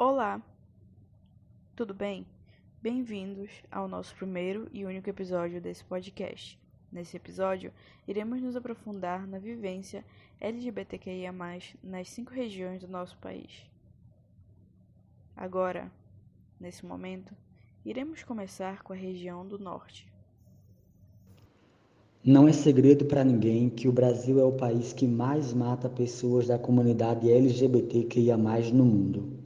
Olá, tudo bem? Bem-vindos ao nosso primeiro e único episódio desse podcast. Nesse episódio, iremos nos aprofundar na vivência LGBTQIA+, nas 5 regiões do nosso país. Agora, nesse momento, iremos começar com a região do Norte. Não é segredo para ninguém que o Brasil é o país que mais mata pessoas da comunidade LGBTQIA+ no mundo.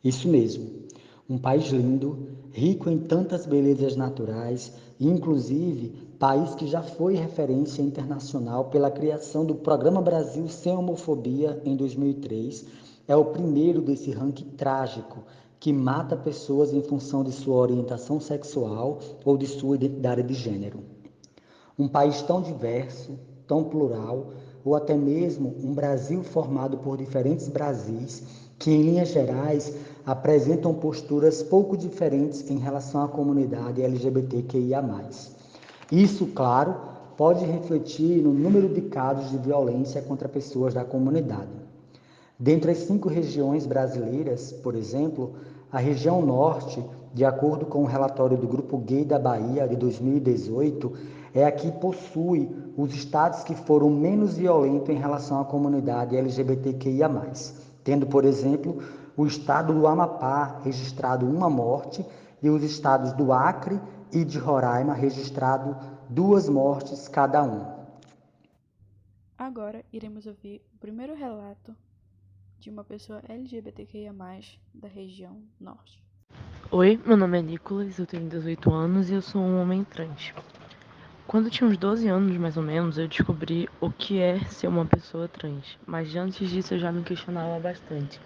Isso mesmo, um país lindo, rico em tantas belezas naturais e, inclusive, país que já foi referência internacional pela criação do Programa Brasil Sem Homofobia em 2003, é o primeiro desse ranking trágico que mata pessoas em função de sua orientação sexual ou de sua identidade de gênero. Um país tão diverso, tão plural, ou até mesmo um Brasil formado por diferentes Brasis, que em linhas gerais apresentam posturas pouco diferentes em relação à comunidade LGBTQIA+. Isso, claro, pode refletir no número de casos de violência contra pessoas da comunidade. Dentre as 5 regiões brasileiras, por exemplo, a região norte, de acordo com o relatório do Grupo Gay da Bahia de 2018, é a que possui os estados que foram menos violentos em relação à comunidade LGBTQIA+, tendo, por exemplo, o estado do Amapá registrado uma morte e os estados do Acre e de Roraima registrado 2 mortes cada um. Agora, iremos ouvir o primeiro relato de uma pessoa LGBTQIA+, da região Norte. Oi, meu nome é Nicolas, eu tenho 18 anos e eu sou um homem trans. Quando eu tinha uns 12 anos, mais ou menos, eu descobri o que é ser uma pessoa trans. Mas antes disso eu já me questionava bastante.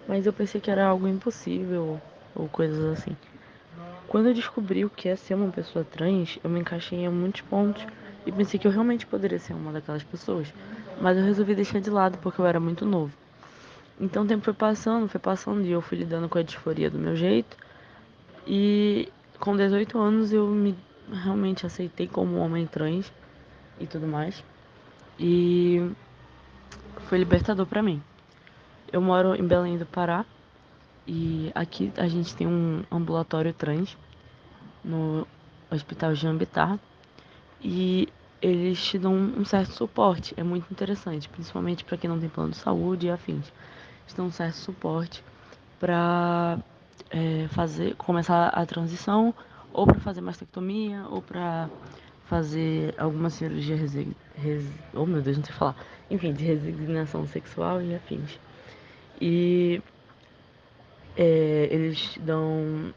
Mas eu pensei que era algo impossível ou coisas assim. Quando eu descobri o que é ser uma pessoa trans, eu me encaixei em muitos pontos e pensei que eu realmente poderia ser uma daquelas pessoas. Mas eu resolvi deixar de lado porque eu era muito novo. Então o tempo foi passando e eu fui lidando com a disforia do meu jeito. E com 18 anos eu me realmente aceitei como um homem trans e tudo mais. E foi libertador pra mim. Eu moro em Belém do Pará e aqui a gente tem um ambulatório trans no Hospital Jean Bittar e eles te dão um certo suporte. É muito interessante, principalmente para quem não tem plano de saúde e afins. Eles dão um certo suporte para começar a transição, ou para fazer mastectomia, ou para fazer alguma cirurgia oh meu Deus, não sei falar. Enfim, de resignação sexual e afins. E eles dão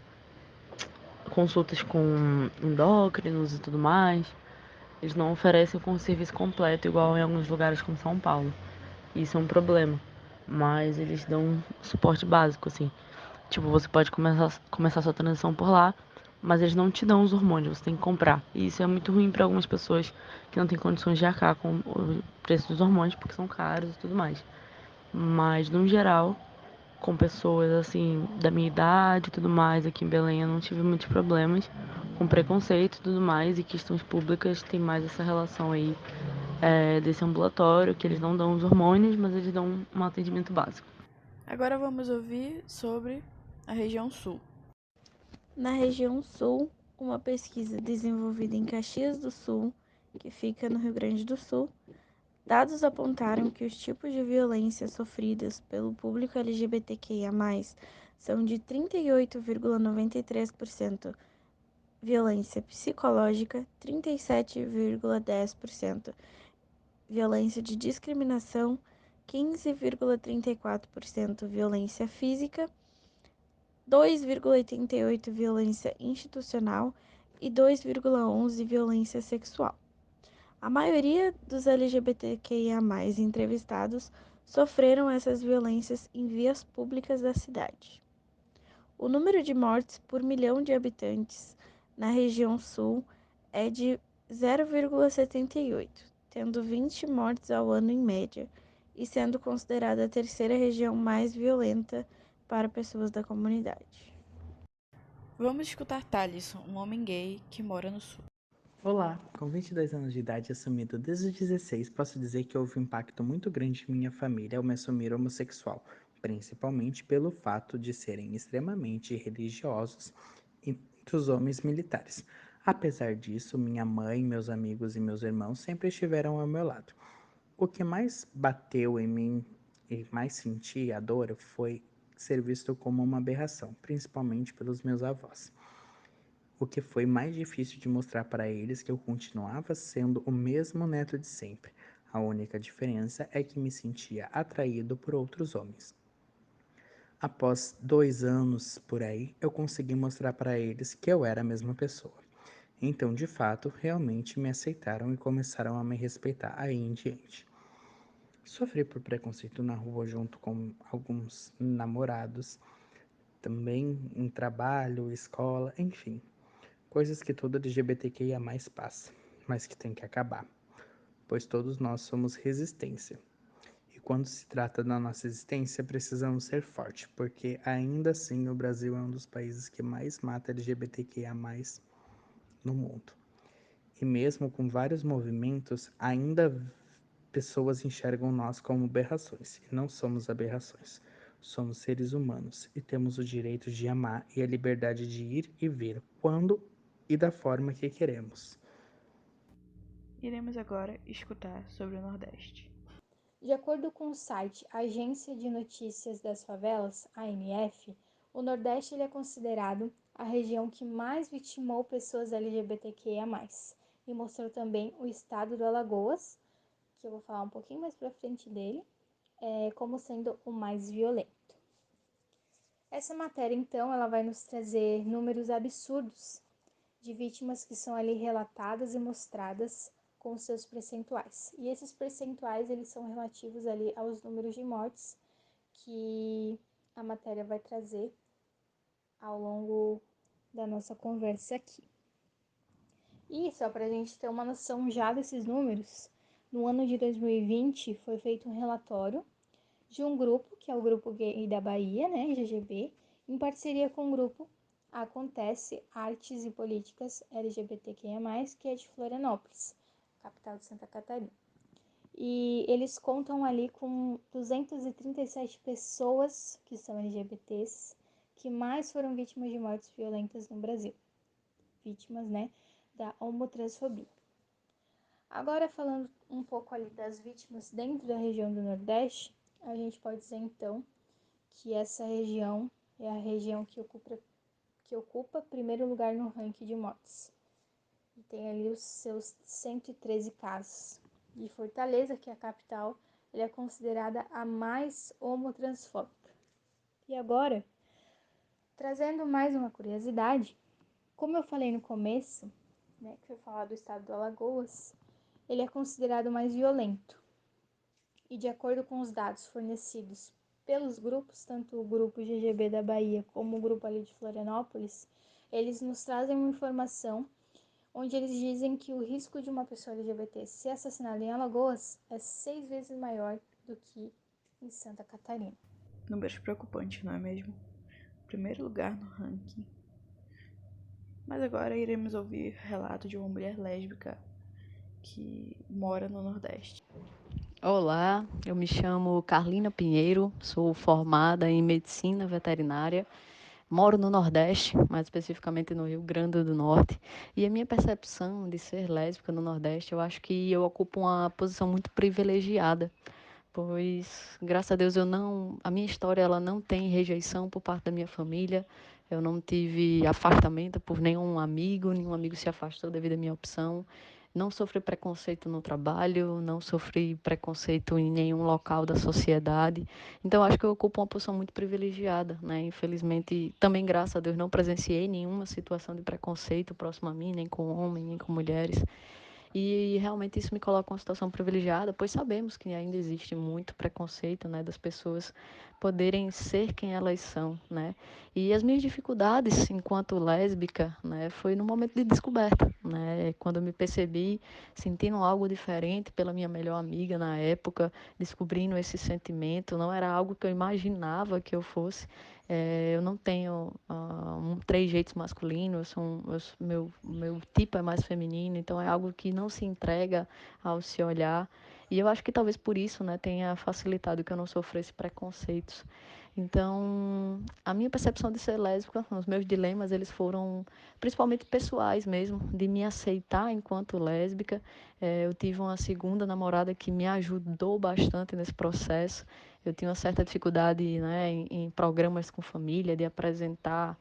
consultas com endócrinos e tudo mais. Eles não oferecem com o serviço completo, igual em alguns lugares como São Paulo. Isso é um problema. Mas eles dão um suporte básico, assim. Tipo, você pode começar sua transição por lá, mas eles não te dão os hormônios, você tem que comprar. E isso é muito ruim para algumas pessoas que não têm condições de arcar com o preço dos hormônios, porque são caros e tudo mais. Mas, no geral, com pessoas assim, da minha idade e tudo mais, aqui em Belém eu não tive muitos problemas. Com preconceito e tudo mais, e questões públicas, tem mais essa relação aí desse ambulatório, que eles não dão os hormônios, mas eles dão um atendimento básico. Agora vamos ouvir sobre a região Sul. Na região Sul, uma pesquisa desenvolvida em Caxias do Sul, que fica no Rio Grande do Sul, dados apontaram que os tipos de violência sofridas pelo público LGBTQIA+, são de 38,93% violência psicológica, 37,10% violência de discriminação, 15,34% violência física, 2,88% violência institucional e 2,11% violência sexual. A maioria dos LGBTQIA+ entrevistados sofreram essas violências em vias públicas da cidade. O número de mortes por milhão de habitantes na região sul é de 0,78, tendo 20 mortes ao ano em média, e sendo considerada a terceira região mais violenta para pessoas da comunidade. Vamos escutar Thalisson, um homem gay que mora no Sul. Olá, com 22 anos de idade assumido desde os 16, posso dizer que houve um impacto muito grande em minha família ao me assumir homossexual, principalmente pelo fato de serem extremamente religiosos e muitos homens militares. Apesar disso, minha mãe, meus amigos e meus irmãos sempre estiveram ao meu lado. O que mais bateu em mim e mais senti a dor foi ser visto como uma aberração, principalmente pelos meus avós. O que foi mais difícil de mostrar para eles que eu continuava sendo o mesmo neto de sempre. A única diferença é que me sentia atraído por outros homens. Após 2 anos por aí, eu consegui mostrar para eles que eu era a mesma pessoa. Então, de fato, realmente me aceitaram e começaram a me respeitar aí em diante. Sofri por preconceito na rua junto com alguns namorados, também em trabalho, escola, enfim. Coisas que todo LGBTQIA+ passa, mas que tem que acabar, pois todos nós somos resistência. E quando se trata da nossa existência, precisamos ser fortes, porque ainda assim o Brasil é um dos países que mais mata LGBTQIA+ no mundo. E mesmo com vários movimentos, ainda pessoas enxergam nós como aberrações, e não somos aberrações. Somos seres humanos e temos o direito de amar e a liberdade de ir e vir quando e da forma que queremos. Iremos agora escutar sobre o Nordeste. De acordo com o site Agência de Notícias das Favelas, ANF, o Nordeste ele é considerado a região que mais vitimou pessoas LGBTQIA+, e mostrou também o estado do Alagoas, que eu vou falar um pouquinho mais pra frente dele, como sendo o mais violento. Essa matéria, então, ela vai nos trazer números absurdos de vítimas que são ali relatadas e mostradas com os seus percentuais. E esses percentuais, eles são relativos ali aos números de mortes que a matéria vai trazer ao longo da nossa conversa aqui. E só para a gente ter uma noção já desses números, no ano de 2020 foi feito um relatório de um grupo, que é o Grupo Gay da Bahia, né, GGB, em parceria com o grupo Acontece Artes e Políticas LGBTQIA+, que é de Florianópolis, capital de Santa Catarina. E eles contam ali com 237 pessoas que são LGBTs, que mais foram vítimas de mortes violentas no Brasil. Vítimas, né, da homotransfobia. Agora, falando um pouco ali das vítimas dentro da região do Nordeste, a gente pode dizer, então, que essa região é a região que ocupa primeiro lugar no ranking de mortes. E tem ali os seus 113 casos. E Fortaleza, que é a capital, ela é considerada a mais homotransfóbica. E agora, trazendo mais uma curiosidade, como eu falei no começo, né, que eu falar do estado do Alagoas, ele é considerado mais violento. E de acordo com os dados fornecidos pelos grupos, tanto o grupo GGB da Bahia como o grupo ali de Florianópolis, eles nos trazem uma informação onde eles dizem que o risco de uma pessoa LGBT ser assassinada em Alagoas é 6 vezes maior do que em Santa Catarina. Números preocupantes, não é mesmo? Primeiro lugar no ranking. Mas agora iremos ouvir o relato de uma mulher lésbica que mora no Nordeste. Olá, eu me chamo Carlina Pinheiro, sou formada em medicina veterinária, moro no Nordeste, mais especificamente no Rio Grande do Norte, e a minha percepção de ser lésbica no Nordeste, eu acho que eu ocupo uma posição muito privilegiada, pois, graças a Deus, a minha história ela não tem rejeição por parte da minha família, eu não tive afastamento por nenhum amigo se afastou devido à minha opção. Não sofri preconceito no trabalho, não sofri preconceito em nenhum local da sociedade. Então, acho que eu ocupo uma posição muito privilegiada, né? Infelizmente, também, graças a Deus, não presenciei nenhuma situação de preconceito próximo a mim, nem com homens, nem com mulheres. E realmente isso me coloca em uma situação privilegiada, pois sabemos que ainda existe muito preconceito, né, das pessoas poderem ser quem elas são, né? E as minhas dificuldades enquanto lésbica, né, foi no momento de descoberta, né? Quando eu me percebi sentindo algo diferente pela minha melhor amiga na época, descobrindo esse sentimento, não era algo que eu imaginava que eu fosse. Eu não tenho trejeitos masculinos, meu tipo é mais feminino, então é algo que não se entrega ao se olhar. E eu acho que talvez por isso, né, tenha facilitado que eu não sofresse preconceitos. Então, a minha percepção de ser lésbica, os meus dilemas, eles foram principalmente pessoais mesmo, de me aceitar enquanto lésbica. Eu tive uma segunda namorada que me ajudou bastante nesse processo. Eu tinha uma certa dificuldade, né, em programas com família, de apresentar.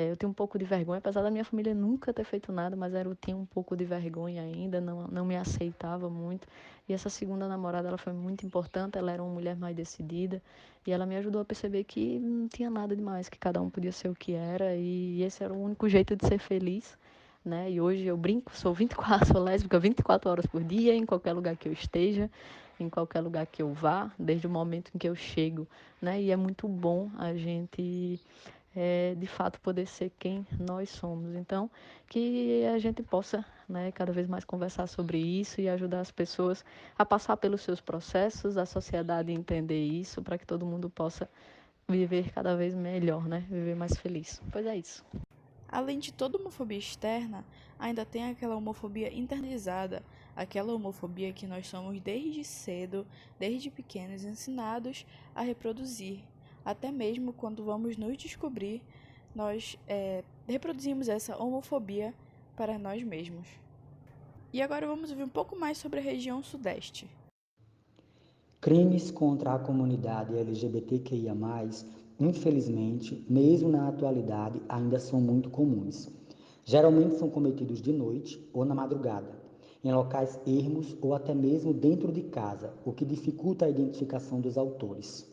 Eu tenho um pouco de vergonha, apesar da minha família nunca ter feito nada, mas eu tinha um pouco de vergonha ainda, não me aceitava muito. E essa segunda namorada, ela foi muito importante, ela era uma mulher mais decidida, e ela me ajudou a perceber que não tinha nada demais, que cada um podia ser o que era, e esse era o único jeito de ser feliz, né? E hoje eu brinco, sou lésbica 24 horas por dia, em qualquer lugar que eu esteja, em qualquer lugar que eu vá, desde o momento em que eu chego, né? E é muito bom a gente de fato poder ser quem nós somos. Então, que a gente possa, né, cada vez mais conversar sobre isso e ajudar as pessoas a passar pelos seus processos, a sociedade entender isso, para que todo mundo possa viver cada vez melhor, né? Viver mais feliz. Pois é isso. Além de toda homofobia externa, ainda tem aquela homofobia internalizada, aquela homofobia que nós somos desde cedo, desde pequenos, ensinados a reproduzir. Até mesmo quando vamos nos descobrir, nós reproduzimos essa homofobia para nós mesmos. E agora vamos ouvir um pouco mais sobre a região Sudeste. Crimes contra a comunidade LGBTQIA+, infelizmente, mesmo na atualidade, ainda são muito comuns. Geralmente são cometidos de noite ou na madrugada, em locais ermos ou até mesmo dentro de casa, o que dificulta a identificação dos autores.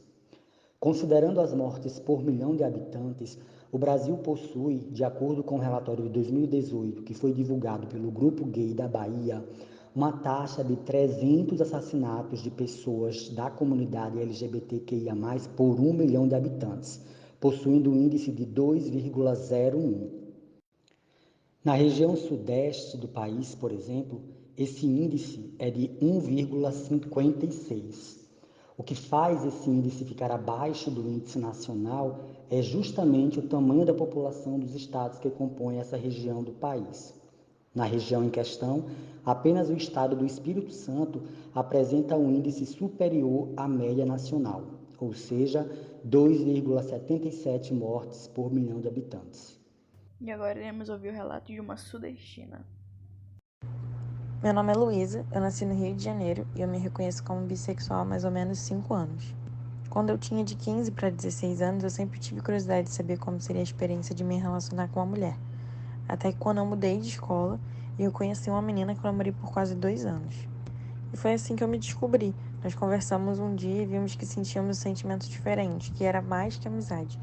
Considerando as mortes por milhão de habitantes, o Brasil possui, de acordo com o relatório de 2018, que foi divulgado pelo Grupo Gay da Bahia, uma taxa de 300 assassinatos de pessoas da comunidade LGBTQIA+, por 1 milhão de habitantes, possuindo um índice de 2,01. Na região sudeste do país, por exemplo, esse índice é de 1,56. O que faz esse índice ficar abaixo do índice nacional é justamente o tamanho da população dos estados que compõem essa região do país. Na região em questão, apenas o estado do Espírito Santo apresenta um índice superior à média nacional, ou seja, 2,77 mortes por milhão de habitantes. E agora iremos ouvir o relato de uma sudestina. Meu nome é Luísa, eu nasci no Rio de Janeiro e eu me reconheço como bissexual há mais ou menos 5 anos. Quando eu tinha de 15 para 16 anos, eu sempre tive curiosidade de saber como seria a experiência de me relacionar com uma mulher. Até que quando eu mudei de escola, eu conheci uma menina que eu namorei por quase 2 anos. E foi assim que eu me descobri. Nós conversamos um dia e vimos que sentíamos sentimentos diferentes, que era mais que amizade.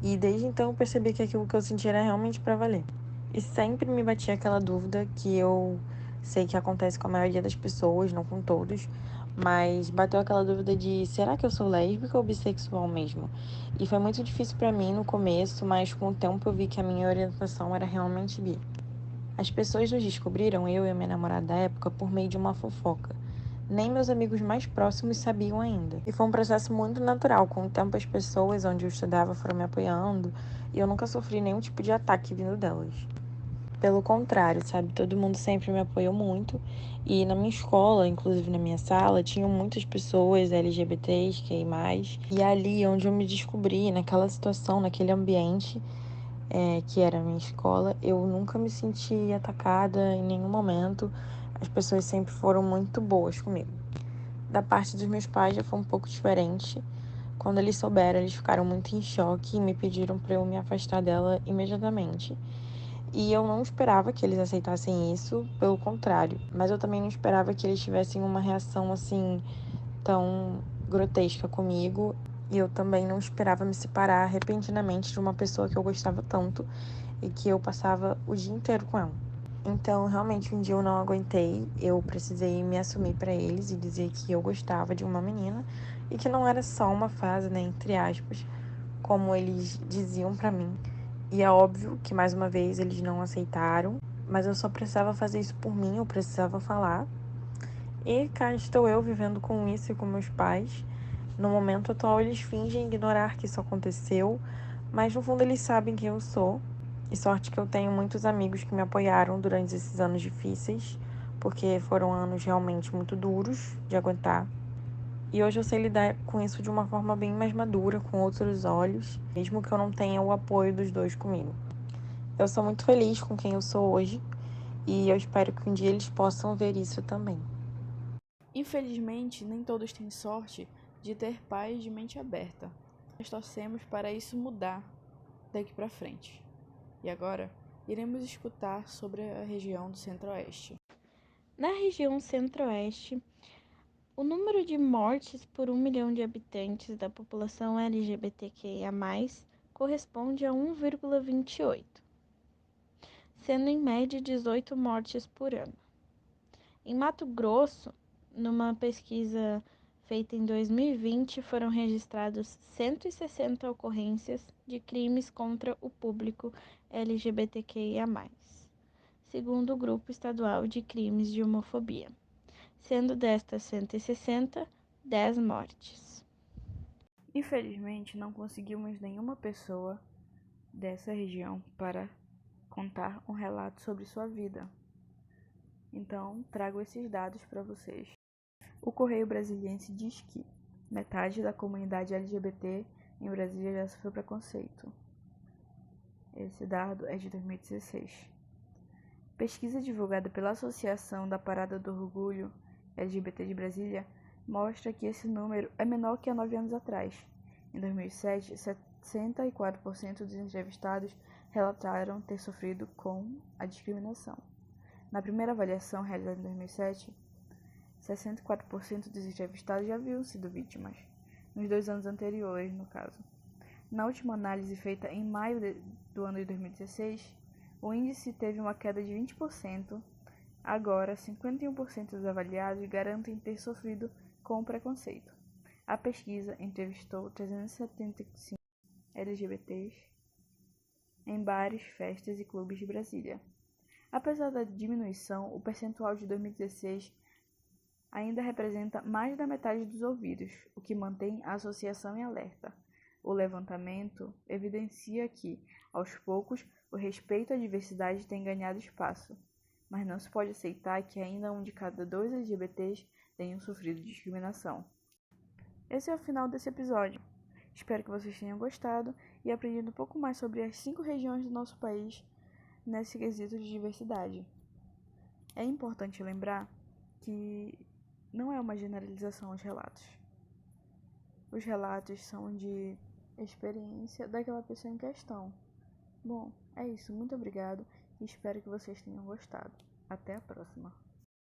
E desde então eu percebi que aquilo que eu sentia era realmente para valer. E sempre me batia aquela dúvida que eu sei que acontece com a maioria das pessoas, não com todos, mas bateu aquela dúvida de será que eu sou lésbica ou bissexual mesmo? E foi muito difícil para mim no começo, mas com o tempo eu vi que a minha orientação era realmente bi. As pessoas nos descobriram, eu e a minha namorada da época, por meio de uma fofoca. Nem meus amigos mais próximos sabiam ainda. E foi um processo muito natural. Com o tempo, as pessoas onde eu estudava foram me apoiando e eu nunca sofri nenhum tipo de ataque vindo delas. Pelo contrário, sabe? Todo mundo sempre me apoiou muito. E na minha escola, inclusive na minha sala, tinham muitas pessoas LGBTs, QI+. E ali onde eu me descobri, naquela situação, naquele ambiente, que era a minha escola, eu nunca me senti atacada em nenhum momento. As pessoas sempre foram muito boas comigo. Da parte dos meus pais já foi um pouco diferente. Quando eles souberam, eles ficaram muito em choque e me pediram para eu me afastar dela imediatamente. E eu não esperava que eles aceitassem isso, pelo contrário. Mas eu também não esperava que eles tivessem uma reação assim tão grotesca comigo. E eu também não esperava me separar repentinamente de uma pessoa que eu gostava tanto e que eu passava o dia inteiro com ela. Então, realmente, um dia eu não aguentei, eu precisei me assumir para eles e dizer que eu gostava de uma menina e que não era só uma fase, né, entre aspas, como eles diziam para mim. E é óbvio que, mais uma vez, eles não aceitaram, mas eu só precisava fazer isso por mim, eu precisava falar. E cá estou eu vivendo com isso e com meus pais. No momento atual, eles fingem ignorar que isso aconteceu, mas no fundo eles sabem quem eu sou. E sorte que eu tenho muitos amigos que me apoiaram durante esses anos difíceis, porque foram anos realmente muito duros de aguentar. E hoje eu sei lidar com isso de uma forma bem mais madura, com outros olhos, mesmo que eu não tenha o apoio dos dois comigo. Eu sou muito feliz com quem eu sou hoje e eu espero que um dia eles possam ver isso também. Infelizmente, nem todos têm sorte de ter pais de mente aberta. Nós torcemos para isso mudar daqui para frente. E agora, iremos escutar sobre a região do Centro-Oeste. Na região Centro-Oeste, o número de mortes por 1 milhão de habitantes da população LGBTQIA+, corresponde a 1,28, sendo em média 18 mortes por ano. Em Mato Grosso, numa pesquisa feita em 2020, foram registrados 160 ocorrências de crimes contra o público LGBTQIA+, segundo o Grupo Estadual de Crimes de Homofobia, sendo destas 160, 10 mortes. Infelizmente, não conseguimos nenhuma pessoa dessa região para contar um relato sobre sua vida. Então, trago esses dados para vocês. O Correio Brasiliense diz que metade da comunidade LGBT em Brasília já sofreu preconceito. Esse dado é de 2016. Pesquisa divulgada pela Associação da Parada do Orgulho LGBT de Brasília mostra que esse número é menor que há 9 anos atrás. Em 2007, 64% dos entrevistados relataram ter sofrido com a discriminação. Na primeira avaliação realizada em 2007, 64% dos entrevistados já haviam sido vítimas, nos 2 anos anteriores, no caso. Na última análise feita em maio do ano de 2016, o índice teve uma queda de 20%. Agora, 51% dos avaliados garantem ter sofrido com preconceito. A pesquisa entrevistou 375 LGBTs em bares, festas e clubes de Brasília. Apesar da diminuição, o percentual de 2016 ainda representa mais da metade dos ouvidos, o que mantém a associação em alerta. O levantamento evidencia que, aos poucos, o respeito à diversidade tem ganhado espaço, mas não se pode aceitar que ainda 1 de cada 2 LGBTs tenham sofrido discriminação. Esse é o final desse episódio. Espero que vocês tenham gostado e aprendido um pouco mais sobre as 5 regiões do nosso país nesse quesito de diversidade. É importante lembrar que não é uma generalização os relatos. Os relatos são de experiência daquela pessoa em questão. Bom, é isso. Muito obrigado e espero que vocês tenham gostado. Até a próxima.